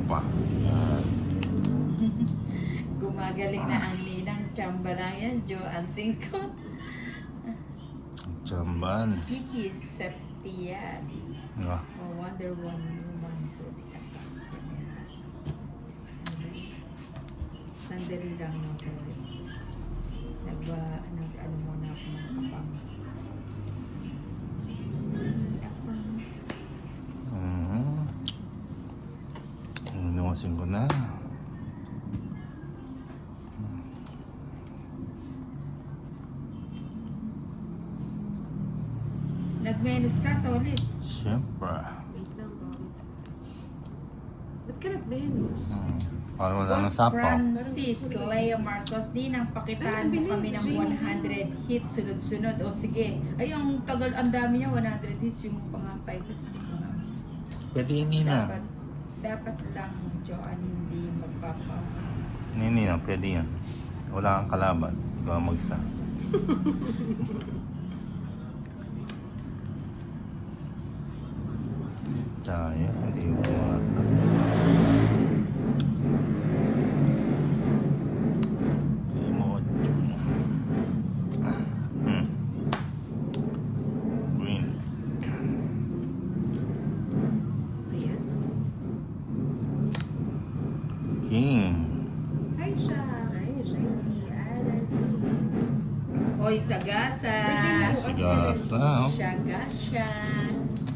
pa. Yan. Gumagaling na ang ninang. Chamba lang yan. Joanne Cinco. Jamban. Kiki Septian. Diba? Wonder Woman. Sandali lang no, nag-ano muna ako ng kapang. Inuwasin ko na. Nag-menus ka, Tolit. Siyempre. Wait lang, Bob. Ba't ka nag-menus? Parang wala nang Boss sapaw. Francis Leo Marcos, Ninang, pakitaan Ay, mo kami ng bilis, 100 hits sunod-sunod. O sige. Ay, yung tagal, ang dami niya, 100 hits. Yung pang 5 hits. Di ko nga. Pwede yun, Nina. Dapat lang, Joanne, hindi magpapa. Nina, pwede yan. Wala kang kalaban. Ikaw ang magsa. Sayang, hindi ko Green. Ayan. King. Hi, siya. Ay, siya yung si Alan. Oy, sagasa! Sagasa. Oh. Sagasya!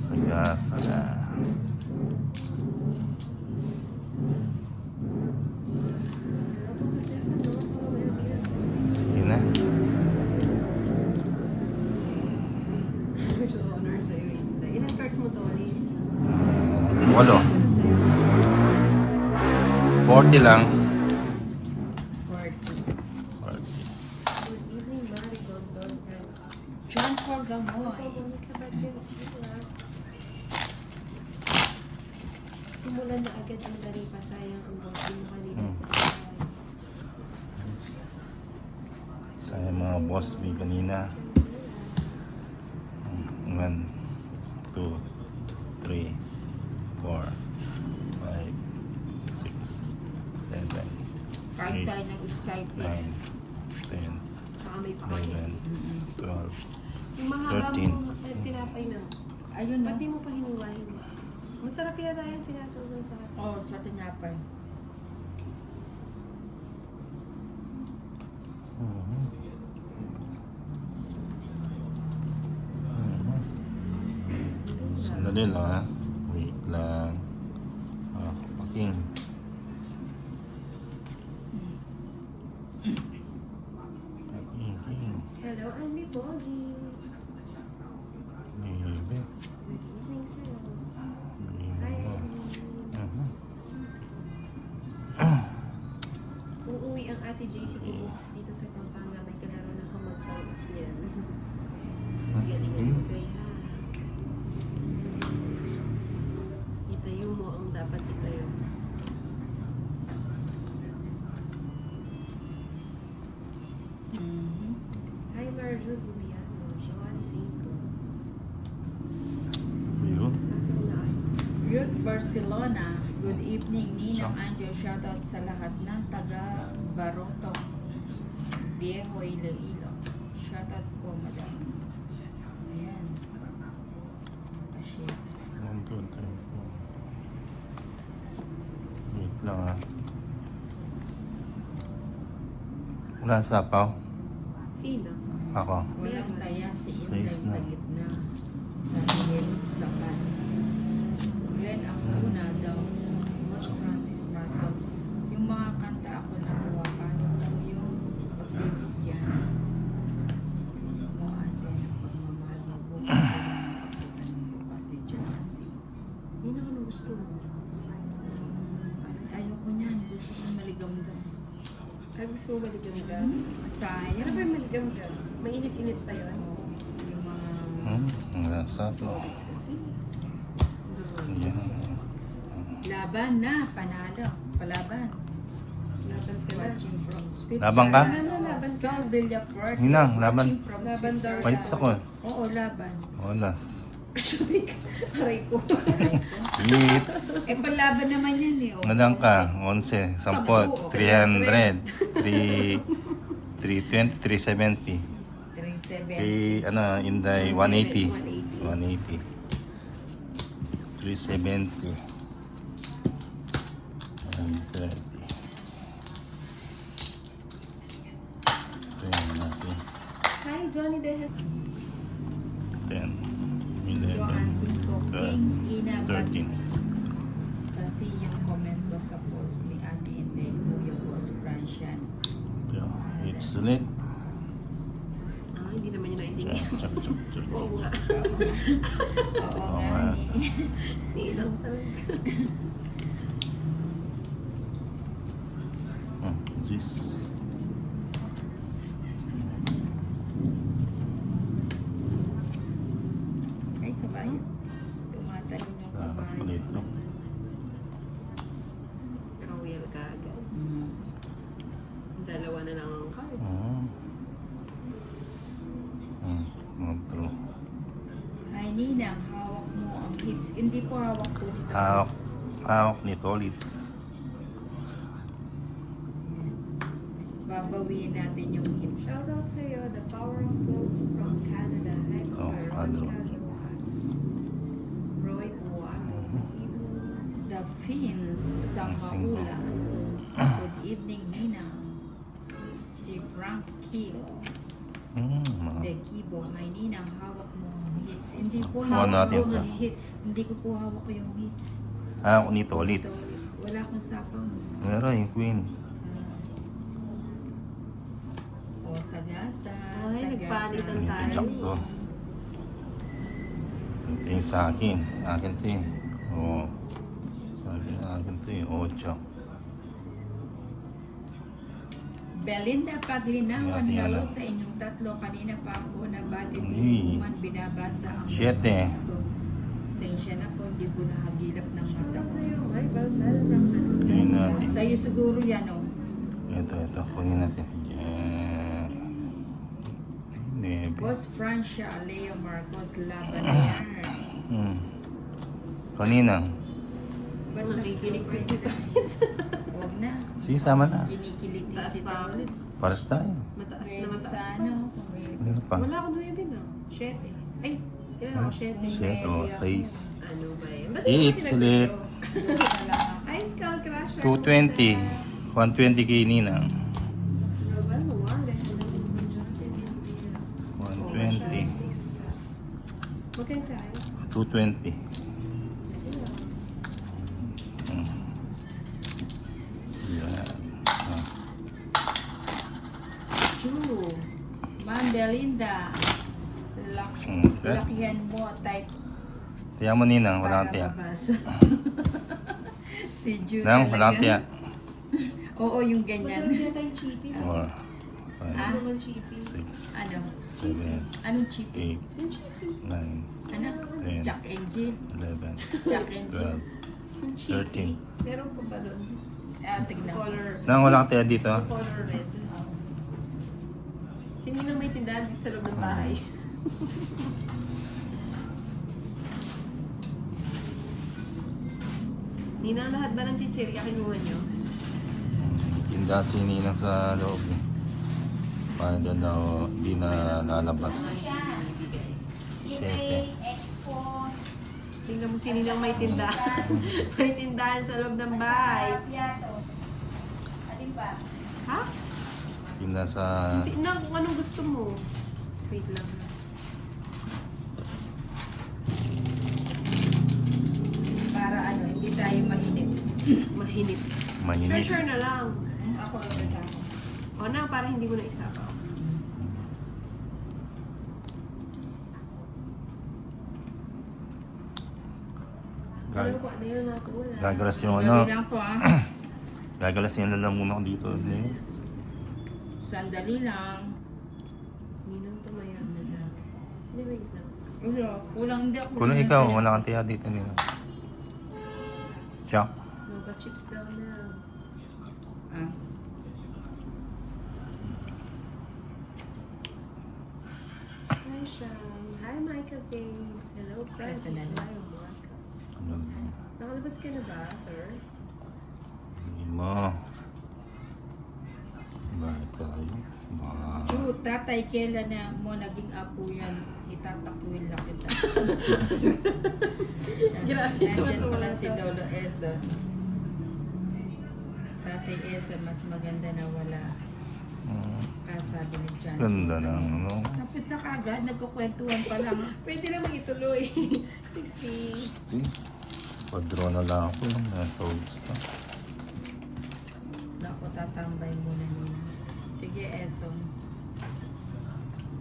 Sagasa na. Sige na. First honor sa'yo. Ilan cards mo to, Liz? 8. 40 lang. 40. 40. Good evening, Marigold, Don Francis. John Paul Gamoy. Monica Bagensia. Simulan na agad ang daripa. Sayang ang boss mo kanina sa bahay. Sa mga boss B kanina. 1, 2, 3, 4, 5, 6, 7, Kahit 8, tayo nag-Skype 9, 10, Saka may pakain. 11, 12. Yung mahaba 13. mo tinapay na. Ayun Ba't no? di mo pa hiniwain? Masarap yata yan sinasawsaw sa akin. Oh, sa tinapay. Sandali lang ha. Wait lang. Paking. Paking. Hello, Andy Pogi. Maybe. Good evening, sir. Hi, Maybe. Andy. Uuwi ang ate JC bubukas dito sa Pampanga. May kalaro na hamag-pounds niyan. Galingan mo kaya. Itayo mo ang dapat itayo. Hi, Marjo Gubiano. Joanne Cinco. Yun. Pasok na ako. Ruth Barcelona, good evening, Ninang Anjo. Shoutout sa lahat ng taga Baroto, Viejo, Iloilo. Shoutout po, madam. Ayan. Ashit. 1, 2, 3, 4. Wait lang ha. Wala sapaw. Sino? Ako. Walang taya si Sa Inday isla. sa gitna. Sa higil sa pan. Glenn ang una daw. Boss Francis Marcos. Yung mga kanta ako nakuha. Paano daw yung pagbibigyan mo ate ng pagmamahal mo bukas bukas ni Jancy. Yun ang ano gusto mo. Ayoko niyan. Gusto ko maligam-gam. Ay, gusto mo maligam-gam? Sayang. Ano ba yung maligam-gam? Mainit-init pa yun? Yung mga Wala sapaw. Kasi. Yan. laban na. Panalo. Palaban. Laban ka na. Watching from Spitzer. Laban ka? Ano, laban ka? Sol Villafort. Hinang, laban. Watching from Laban Spitzer. daw. Fights ako. Oo, laban. Olas. Shooting ka. Aray ko. Leads. Eh, palaban naman yan eh. Oh. Madang ka, 11, 10, 300, 320, 370. 370. Kay, ano, Inday, 180. 180. 370. 130. Ayan natin. Hi, Johnny Dehan. 10, Joanne 11, King, Ina, 13. kasi yung comment ko sa post ni Ate Inday, Kuya Boss Francian. Yeah, it's ulit. Ah, hindi naman niya Check, naintindihan. check, check, check. Oo nga. Oo Oo nga nga. ni. Hindi lang talaga. This. Ay, kabayo. Tumatalon yung kabayo. Kulit, no? Royal ka agad. Mm. Dalawa na lang ang cards. True. Ay, Ninang, hawak mo ang hits. Hindi po hawak po nito. Hawak nito, leads. Babawiin natin yung hits. Shout out sa'yo, the power of love from Canada. Hi, Adro. Roy Buato. The Fins sa Ang singko. Kaulan. Good evening, Ninang. Si Frank Kiel. De Kibo, may Ninang, hawak mo ang hits. Hindi po Hawak natin Hawak to. ang hits. Hindi ko po hawak yung hits. Hawak nito, Ito, leads. wala akong sapaw. Meron yung queen. O, sagasa. Ay, nagpalitan tayo. Jack to. Ito yung sa akin. Akin to eh. Oo. Sabi na akin to eh. 8. Belinda Paglinawan, Ating hello ano. sa inyong tatlo. Kanina pa ako nabati Ay. di man binabasa ang 7. messages ko. Pasensya na po, hindi ko nahagilap ng Shout mata out ko. sa'yo, Mike Balsal from Yun natin. Sa'yo siguro yan, oh. Ito. Kunin natin. Yan. Nebe. Boss Francia, Leo Marcos, laban na yan. Kanina. Ba't Nakikinig pa si Huwag na. Sige, sama na. Kinikiliti Taas si pa ako. ulit. Paras tayo. Mataas na May mataas sa pa. ano, kung may- Ano pa? Wala akong 9 na. 7. Ay, ilan ako? 7. Shit, oh, 6. Ano ba yan? Ba't Eh, hindi it's ko ulit. Hi, Skull Crusher. 220. 120 kay Nina. Global mo, wala. 120. Magkano sa'yo? 220. Yan. True. Ma'am Belinda. Okay. Lakihan mo, type Tiyan mo Nina, wala kang tiya. mabasa. Si Jude Nang, wala kang tiya. Oo, yung ganyan. Masarap yata yung chippy. 4, Ah? 5, Ano man chippy? 6, Ano? 7, Anong chip? 8, Yung chippy. 9, Ano? 10, Jack and Jill. 11, Jack and Jill. 12. Yung chippy. 13. Meron pa ba doon? Ah, tignan. Color. Nang, wala kang tiya dito. Color red. Sino nang may tindahan dito sa loob ng bahay? Ninang, lahat ba ng chichirya kinuha nyo? Tinda si Ninang sa loob. Parang doon daw, di na lalabas. 7. Tingnan mo si Ninang may tindahan. May tindahan sa loob ng bahay. Ha? Tinda sa... Tingnan kung anong gusto mo. Wait lang. Para ano, hindi tayo mainip. Mahinip. Mahinip. Sure na lang. Ako lang ako. O na, para hindi mo na isapaw. Alam ko ano yun, natulad. Gagalas yung Gabi ano. lang po ah. Gagalas yung lalamunan ko dito. Sandali lang. Ninang tumaya na daw. Hindi, wait lang. Ulo, kulang hindi ako. Kung ikaw, wala kang tiya dito nila. Jack. Nova chips daw na. Ah. Ay, Trisha. Hi, Michael James. Hello, Francis. Ito na lang. Live Marcos. Ano na? Nakalabas ka na ba, sir? Hindi mo. Bakit tayo? Chu, tatay, kailan na mo naging apo yan? Itatakwil na kita. Grabe Nandyan naman pala wala si to. Lolo Eso. Tatay Eso, mas maganda na wala. Kasabi ni John. Ganda ng ano. Tapos na kaagad, nagkukwentuhan pa lang. Pwede naman ituloy. 60. 60. Quadro na lang ako. Toads na. Naku, tatambay muna nila. Sige, Eso.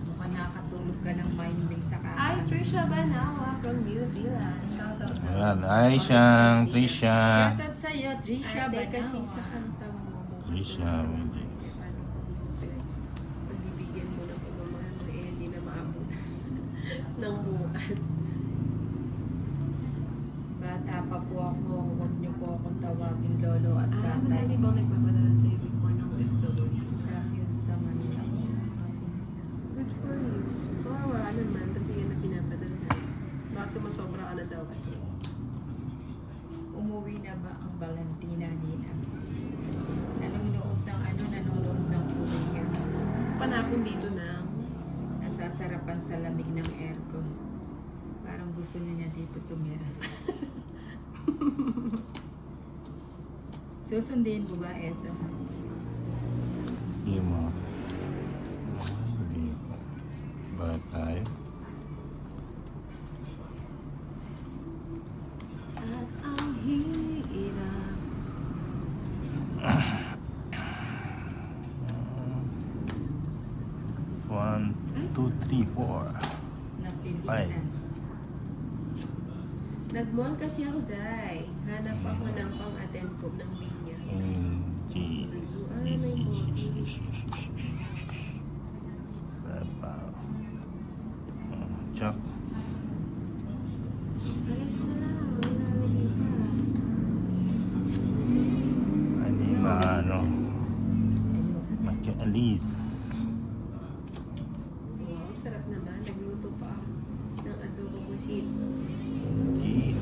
Mukhang nakatulog ka ng mahimbing sa Hi, kanan. Trisha Banawa from New Zealand. Shout out. Ayan. Ay, siyang Trisha. Shoutout sa'yo, Trisha Ate, kasi sa Banawa. kanta mo. Trisha Williams. Pagbibigyan mo ng pagmamahal mo, eh, di na maabot ng bukas. Bata pa po ako, huwag niyo po akong tawagin lolo at tatay. Madami bang nagpapadala sa'yo before ng OFW? Love you sa Manila. Good for you. Kawawa naman, pati yan na pinapadala. Baka sumasobra ka na daw kasi. Umuwi na ba ang Valentina, Nina? Nanonood ng Korea. Panapon dito na. Nasasarapan sa lamig ng aircon. Parang gusto niya dito tumira. Susundin mo ba, Esa? Hindi mo. Hindi mo. Bakit tayo? At ang hirap. 1, 2, 3, 4. Napilitan. Nag-mall kasi ako, Day. Hanap ako ng pang-attend ko ng linya. Cheese. Sabaw. Chop. Alas na lang. Malalagay pa. Hindi maano. Magka-alis. Wow, sarap naman. Nagluto pa ako ng adobo pusit. Cheese.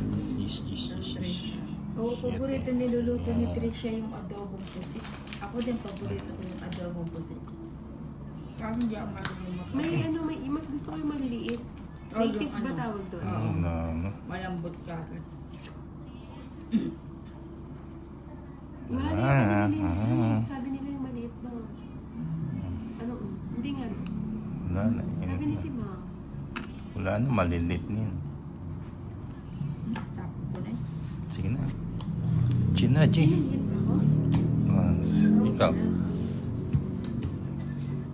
Oo, paborito niluluto ni Trisha yung adobong pusit. Ako din paborito ko yung adobong pusit. Kasi hindi ako marunong makain. May mas gusto ko yung maliliit. Oh, Native yung ba ano? tawag doon? Oo. Ano? Malambot ka agad. Wala na yung maliliit na maliit. Sabi nila yung maliit daw. Ano? Hindi nga. Wala na. Sabi ni si Ma. Wala na, malilit niyan. Tapos ko na eh. Sige na. Gina, G. Hits ako? Ikaw.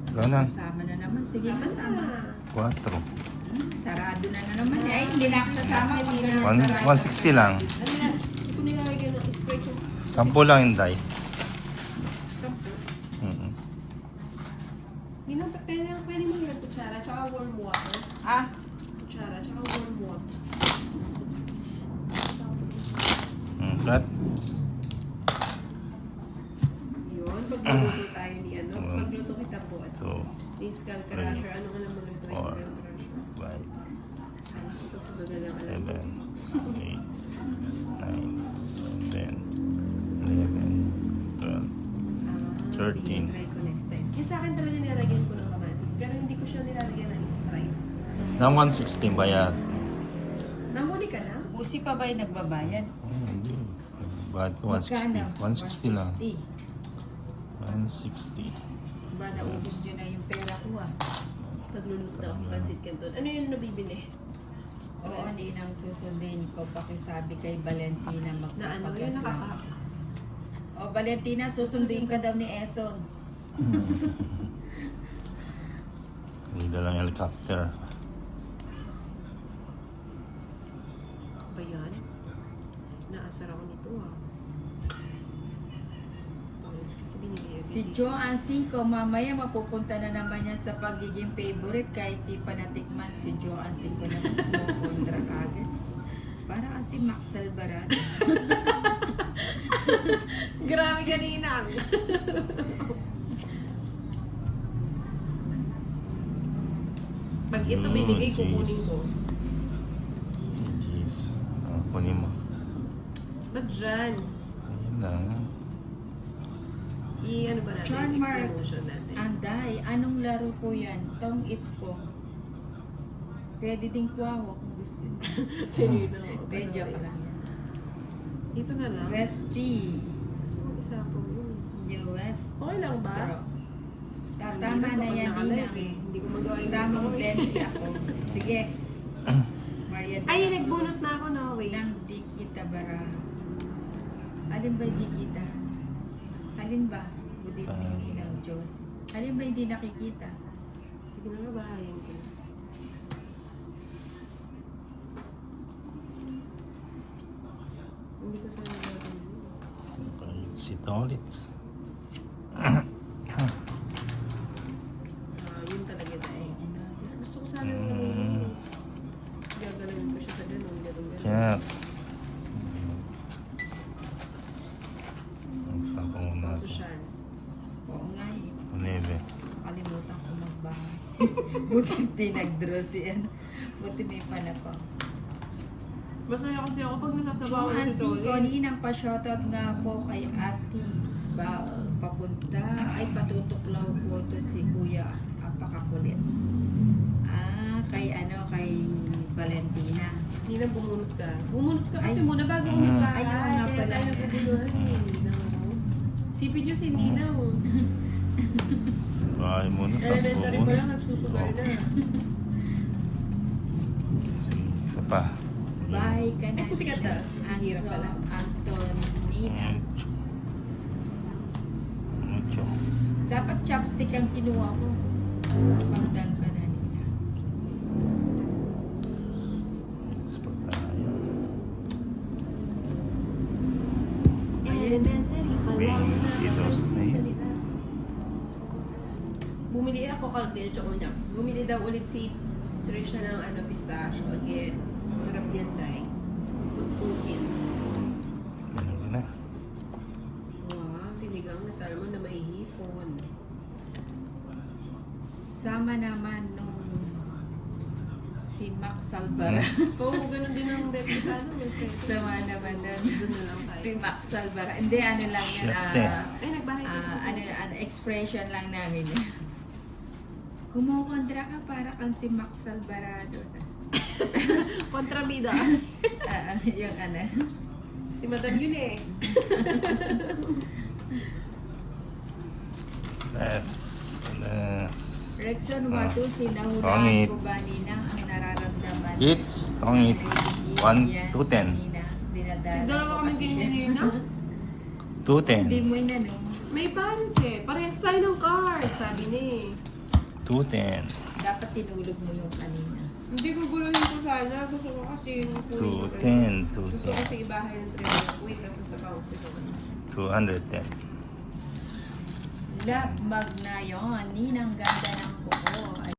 Ikaw na. Kasama na naman. Sige, Sama kasama. na. 4. Sarado na naman. Ay, hindi na ako sasama. Pag ganyan One- sarado. 160 lang. Ano na? Hindi ko nilalagyan ng spray yung 10 lang yung die. sampo. Mm-mm. Hindi na, pwede mo yung kutsara, tsaka warm water. Ah, Kutsara, tsaka warm water. Flat. Yun, pagluluto tayo ni ano, pagluto kita boss. 2, Ni skull crusher, ano alam mo luto yung Four. skull crusher? 5, Ano, pagsusunod na lang alam 7, mo. 8, 9, 10, 11, 12. Ah, 13. sige, try ko next time. Yung sa akin talaga nilalagyan ko ng kamatis, pero hindi ko siya nilalagyan ng Sprite. Nang 160 bayad. Nahuli ka na? Usi pa ba yung nagbabayad? Hindi. Bayad ko 160. 160 lang. 160. Ba, naubos nyo na yung pera ko ah. Pagluluto na akong pancit canton. Ano yung nabibili? Oo, hindi nang susundin ko. Pakisabi kay Valentina Na ano, magpapagas yung lang. nakaka... O, Valentina, susundin ka daw ni Eson. Hindi lang helicopter. Ba yan? Naasar ako nito ah. Orange kasi binili agad Si eh. Joanne 5, mamaya mapupunta na naman yan sa pagiging favorite kahit di pa natikman si Joanne 5 na kumukontra agad. Para kasi Max Alvarado. Grabe kanina. Pag ito binigay, kukunin ko. Jeez. Kunin mo. Ba't dyan? Ayun lang. Ano ba natin? Charm mark. Explosion natin. Anday, anong laro po yan? Tong it's po. Pwede din kwaho kung gusto niyo. Sino yun ako? Medyo ka lang yan. Ito na lang. Resty. Gusto ko isa po yun. Newest. Okay lang ba? Pro. Tatama na yan din ang Hindi ko magawa yung gusto samang ko. plenty ako. Sige. Maria de Ay, la nagbunot Cruz na ako na. Wait. ng Di Kita Bara. Alin ba di kita? Alin ba? Udit nini ng Diyos. Alin ba hindi nakikita? Sige na nga, bahayan ko. Hindi ko sana gagawin. Okay, si Tolitz. Yun talaga dahil. Gusto ko sana yung gawin. Gagalawin ko siya sa ganun. Check. Ang sabong Kaso natin. siya. Oo nga eh. Neve. Kalimutan ko magbahay. Buti hindi nag-draw si ano. Buti may panapang. Masaya kasi ako pag nasasabaw Ang ko si Tolitz. Koninang pa-shoutout nga po kay Ate papunta. Ay, patutuklaw po to si Kuya. Apakakulit. Kay kay Valentina. Hindi na bumunot ka. Bumunot ka kasi Ay. muna bago Mm. umukay. Ay, oo nga pala. Kaya tayo nagbubunuhan eh. Ninaw. Sipid nyo si Ninaw. Bahay mo na, tapos Elementary pa bubun. lang, nagsusugal na. Sige, isa pa. Bahay ka na. Ay, pusikat na. Ang hirap pala. Antonina. Mucho. Mucho. Dapat chopstick ang kinuha ko. Pagdan ka na nila. It's pa tayo. Elementary pa lang. Baby snake. Bumili ako cocktail chocolate. Bumili daw ulit si Trisha ng pistachio. Again, sarap yan tayo. Putpukin. Ano na? Wow, sinigang na salmon na may hipon. Sama naman nung si Max Salvara. Oo, ganun din ang bet ko sa may preso. Sama naman nun. Doon na lang tayo. Si Max Salvara. Hindi, ano lang yan. Syete. Ay, nagbahay ka. Expression lang namin. Kumukontra ka para kang si Max Alvarado. Kontrabida. Yung Si Madam yun eh. Less. Rexon Watu, sinahulaan Pangit. ko ba Ninang ang nararamdaman? It's tongit. 1 to 10. Dalawa kami ganyan na. 2 Hindi 10. mo inanong. May balance eh. Parehas tayo ng card. Sabi niya eh. 2 10. Dapat tinulog mo yung kanina. Hindi ko guluhin ko sana. Gusto ko kasi yung kunin ko. 210. Gusto ko kasi ibahay yung trailer. Wait, nasa sa bounce ito. 210. Love Magnayon, Ninang ganda ng kuko. Ay,